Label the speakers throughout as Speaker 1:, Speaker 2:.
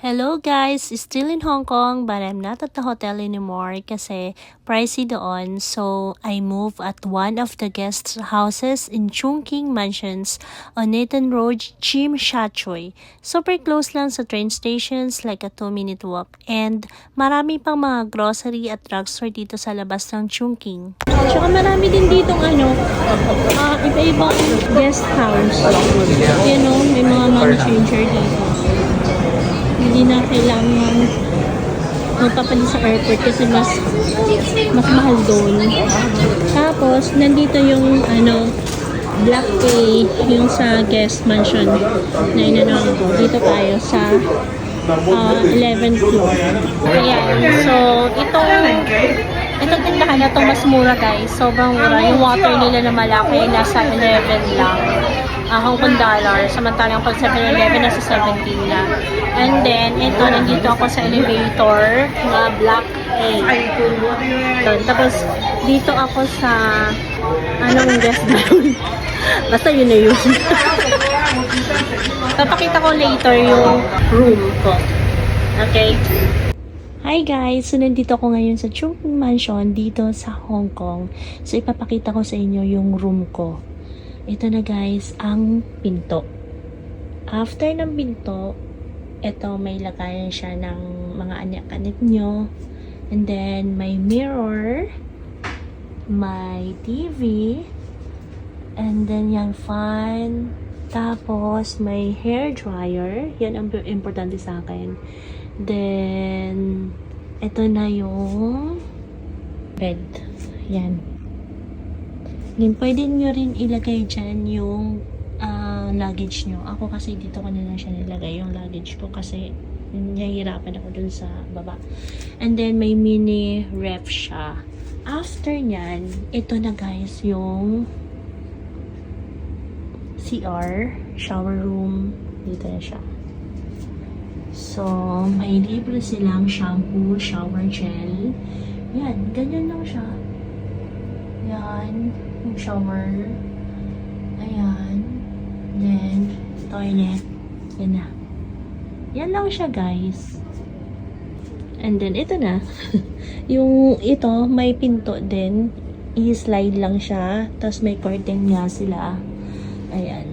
Speaker 1: Hello guys, still in Hong Kong but I'm not at the hotel anymore kasi pricey doon. So I moved at one of the guest houses in Chungking Mansions on Nathan Road, Tsim Sha Tsui. Super close lang sa train stations, like a 2-minute walk. And marami pang mga grocery at drugstore dito sa labas ng Chungking. Tsaka marami din ditong iba-ibang guest house. You know, may mga money changer dito. Hindi na kailangan magpapalit sa airport kasi mas mahal doon. Tapos, nandito yung Black Bay, yung sa guest mansion na dito tayo sa 11th floor. Ayan. So, itong tindahan na to mas mura guys. Sobrang mura. Yung water nila na malaki, nasa 11 lang. Hong Kong dollar. Samantalang pag 7-Eleven nasa 17 na. And then, ito, nandito ako sa elevator na Black A. Tapos, dito ako sa guest down. Basta yun na yun. Papakita ko later yung room ko. Okay? Hi guys! So, nandito ako ngayon sa Chungking Mansion dito sa Hong Kong. So, ipapakita ko sa inyo yung room ko. Ito na guys, ang pinto. After ng pinto, ito may lagayan siya ng mga anak-anak nyo. And then, may mirror, may TV, and then yung fan. Tapos, may hair dryer. Yan ang importante sa akin. Then, ito na yung bed. Yan. Then, pwede nyo rin ilagay dyan yung luggage nyo. Ako kasi dito ko na lang siya nilagay yung luggage ko kasi nahihirapan ako dun sa baba. And then, may mini ref siya. After nyan, ito na guys yung CR, shower room. Dito na siya. So, may libre silang shampoo, shower gel. Yan, ganyan lang siya. Yan, yung shower. Ayan. Then, toilet. Yan na. Yan lang siya, guys. And then, ito na. Yung ito, may pinto din. I-slide lang siya. Tapos, may curtain nga sila. Ayan.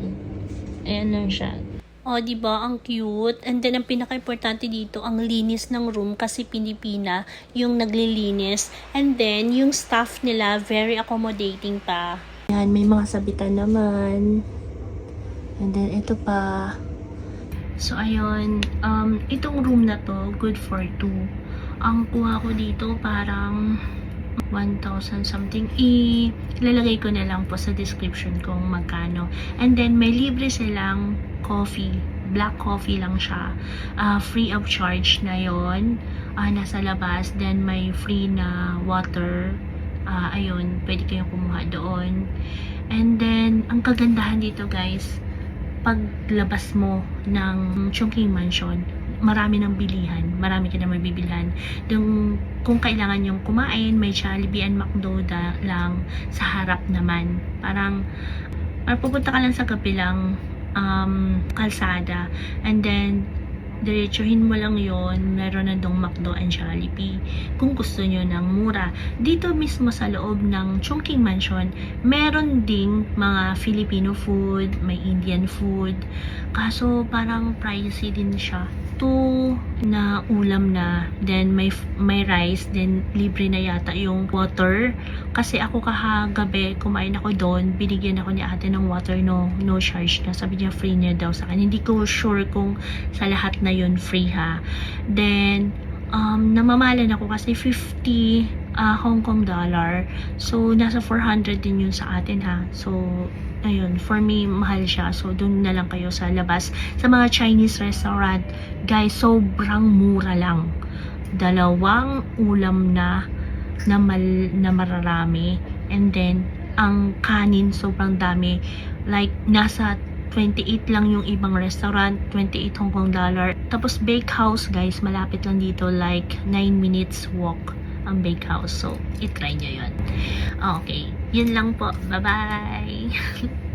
Speaker 1: Ayan lang siya. O, diba? Ang cute. And then, ang pinaka-importante dito, ang linis ng room kasi Pilipina yung naglilinis. And then, yung staff nila, very accommodating pa. Yan, may mga sabitan naman. And then, ito pa. So, ayun. Itong room na to, good for 2. Ang kuha ko dito, parang 1,000 something. Ilalagay ko na lang po sa description kung magkano. And then, may libre silang coffee. Black coffee lang siya. Free of charge na yon. Nasa labas. Then, may free na water. Ayun, pwede kayong kumuha doon. And then, ang kagandahan dito guys, paglabas mo ng Chungking Mansion, marami ng bilihan. Marami ka na mabibilhan. Kung kailangan yung kumain, may Jollibee and McDo lang sa harap naman. Parang pupunta ka lang sa kabilang kalsada. And then, diretsuhin mo lang yon, meron na dong McDo and Jollibee kung gusto nyo ng mura. Dito mismo sa loob ng Chungking Mansion, meron ding mga Filipino food, may Indian food, kaso parang pricey din siya. 2 na ulam na, then may rice, then libre na yata yung water. Kasi ako kahagabi, kumain ako doon, binigyan ako ni ate ng water, no charge na. Sabi niya free niya daw sa akin. Hindi ko sure kung sa lahat na yun free ha. Then, namamalan ako kasi 50 Hong Kong dollar. So, nasa 400 din yun sa atin ha. So, ayun, for me, mahal siya. So, dun na lang kayo sa labas. Sa mga Chinese restaurant, guys, sobrang mura lang. 2 ulam na mararami. And then, ang kanin, sobrang dami. Like, nasa 28 lang yung ibang restaurant, 28 Hong Kong dollar. Tapos, bakehouse, guys, malapit lang dito. Like, 9 minutes walk ang bakehouse. So, itry nyo yun. Okay. Yun lang po. Bye-bye!